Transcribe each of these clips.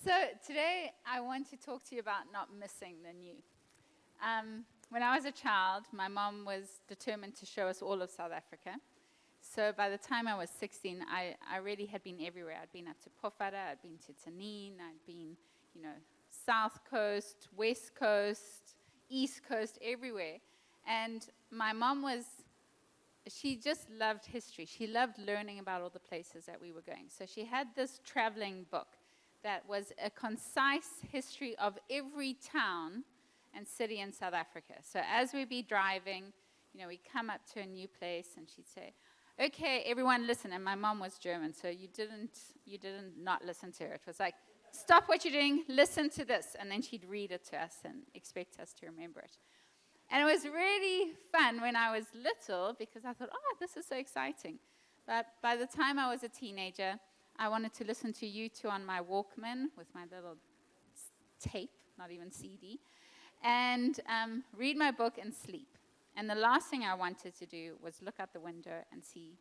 So today I want to talk to you about not missing the new. When I was a child, my mom was determined to show us all of South Africa. So by the time I was 16, I really had been everywhere. I'd been up to Pofara, I'd been to Tanin, I'd been, South Coast, West Coast, East Coast, everywhere. And my mom she just loved history. She loved learning about all the places that we were going. So she had this traveling book that was a concise history of every town and city in South Africa. So as we'd be driving, we'd come up to a new place and she'd say, okay, everyone listen. And my mom was German, so you didn't not listen to her. It was like, stop what you're doing, listen to this. And then she'd read it to us and expect us to remember it. And it was really fun when I was little because I thought, oh, this is so exciting. But by the time I was a teenager, I wanted to listen to U2 on my Walkman with my little tape, not even CD, and read my book and sleep. And the last thing I wanted to do was look out the window and see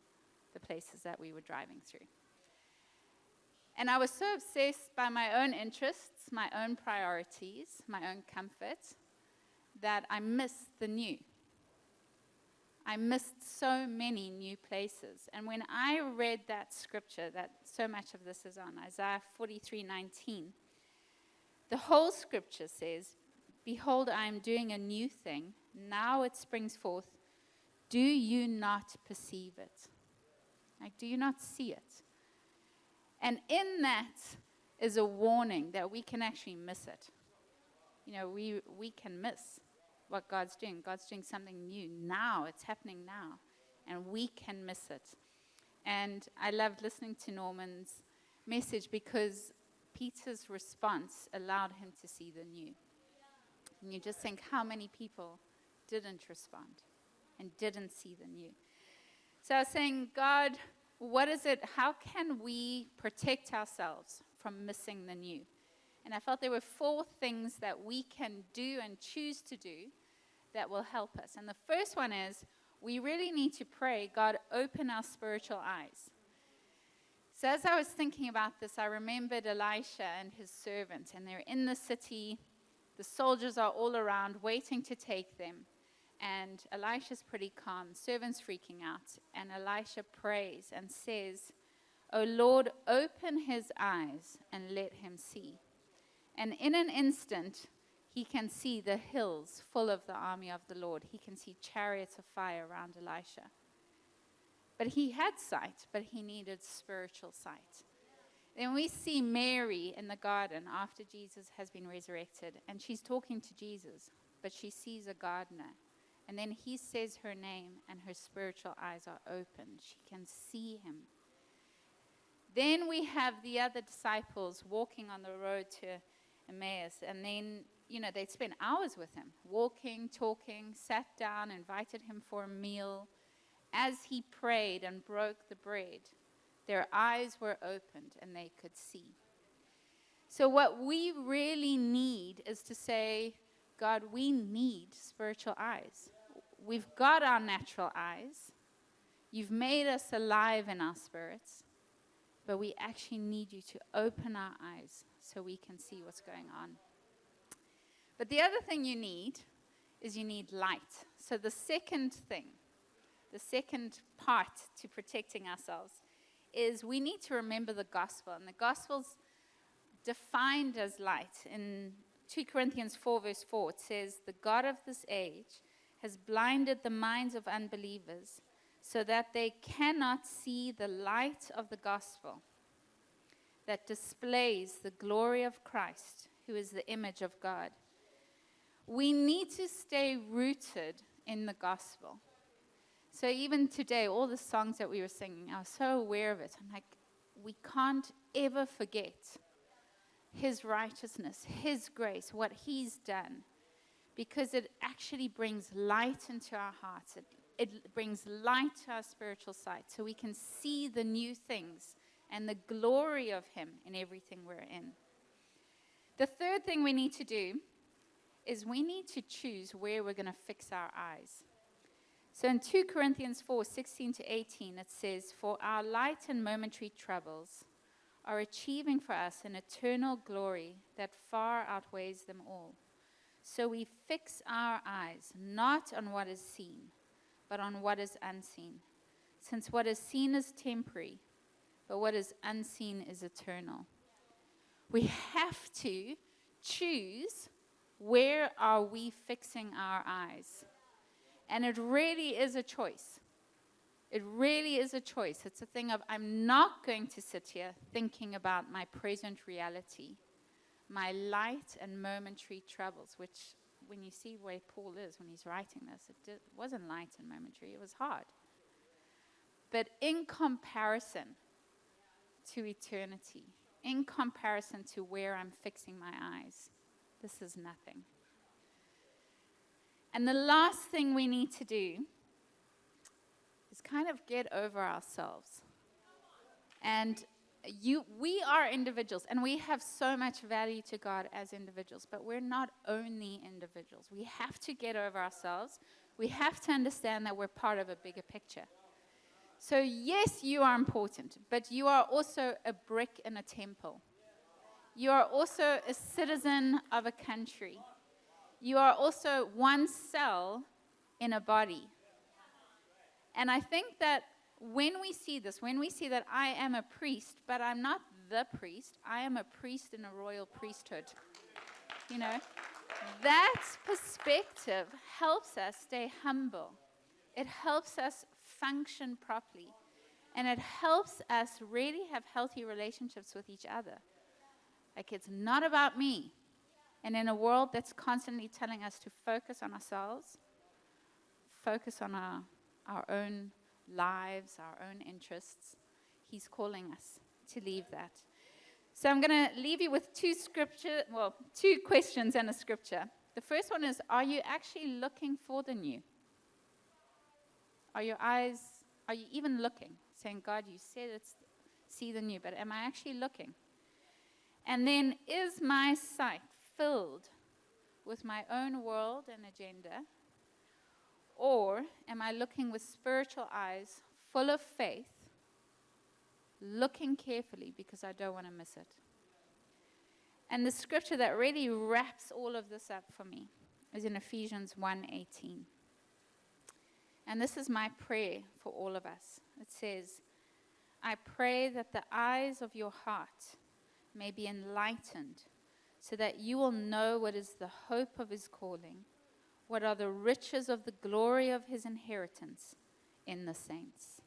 the places that we were driving through. And I was so obsessed by my own interests, my own priorities, my own comfort, that I missed the new. I missed so many new places. And when I read that scripture that so much of this is on, Isaiah 43:19, the whole scripture says, behold, I am doing a new thing. Now it springs forth. Do you not perceive it? Like, do you not see it? And in that is a warning that we can actually miss it. We can miss what God's doing. God's doing something new now. It's happening now. And we can miss it. And I loved listening to Norman's message because Peter's response allowed him to see the new. And you just think how many people didn't respond and didn't see the new. So I was saying, God, what is it? How can we protect ourselves from missing the new? And I felt there were 4 things that we can do and choose to do that will help us. And the first one is we really need to pray, God, open our spiritual eyes. So as I was thinking about this, I remembered Elisha and his servant, and they're in the city. The soldiers are all around waiting to take them. And Elisha's pretty calm. Servant's freaking out. And Elisha prays and says, O Lord, open his eyes and let him see. And in an instant, he can see the hills full of the army of the Lord. He can see chariots of fire around Elisha. But he had sight, but he needed spiritual sight. Then we see Mary in the garden after Jesus has been resurrected, and she's talking to Jesus, but she sees a gardener. And then he says her name, and her spiritual eyes are opened. She can see him. Then we have the other disciples walking on the road to Emmaus, and then, they'd spend hours with him, walking, talking, sat down, invited him for a meal. As he prayed and broke the bread, their eyes were opened and they could see. So what we really need is to say, God, we need spiritual eyes. We've got our natural eyes. You've made us alive in our spirits. But we actually need you to open our eyes so we can see what's going on. But the other thing you need is you need light. So the second thing, the second part to protecting ourselves is we need to remember the gospel. And the gospel's defined as light. In 2 Corinthians 4 verse 4, it says, the God of this age has blinded the minds of unbelievers so that they cannot see the light of the gospel that displays the glory of Christ, who is the image of God. We need to stay rooted in the gospel. So even today, all the songs that we were singing, I was so aware of it. I'm like, we can't ever forget his righteousness, his grace, what he's done, because it actually brings light into our hearts. It brings light to our spiritual sight so we can see the new things and the glory of him in everything we're in. The third thing we need to do is we need to choose where we're going to fix our eyes. So in 2 Corinthians 4:16-18, it says, for our light and momentary troubles are achieving for us an eternal glory that far outweighs them all. So we fix our eyes not on what is seen, but on what is unseen. Since what is seen is temporary, but what is unseen is eternal. We have to choose, where are we fixing our eyes? And it really is a choice. It really is a choice. It's a thing of, I'm not going to sit here thinking about my present reality, my light and momentary troubles, which when you see where Paul is when he's writing this, it wasn't light and momentary, it was hard. But in comparison to eternity, in comparison to where I'm fixing my eyes, this is nothing. And the last thing we need to do is kind of get over ourselves. And we are individuals, and we have so much value to God as individuals, but we're not only individuals. We have to get over ourselves. We have to understand that we're part of a bigger picture. So yes, you are important, but you are also a brick in a temple. You are also a citizen of a country. You are also one cell in a body. And I think that when we see this, when we see that I am a priest, but I'm not the priest, I am a priest in a royal priesthood. You know, that perspective helps us stay humble. It helps us function properly. And it helps us really have healthy relationships with each other. Like, it's not about me. And in a world that's constantly telling us to focus on ourselves, focus on our own lives, our own interests, he's calling us to leave that. So I'm going to leave you with two questions and a scripture. The first one is, are you actually looking for the new? Are you even looking? Saying, God, you said see the new, but am I actually looking? And then, is my sight filled with my own world and agenda? Or am I looking with spiritual eyes, full of faith, looking carefully because I don't want to miss it? And the scripture that really wraps all of this up for me is in Ephesians 1:18. And this is my prayer for all of us. It says, I pray that the eyes of your heart may be enlightened, so that you will know what is the hope of his calling, what are the riches of the glory of his inheritance in the saints.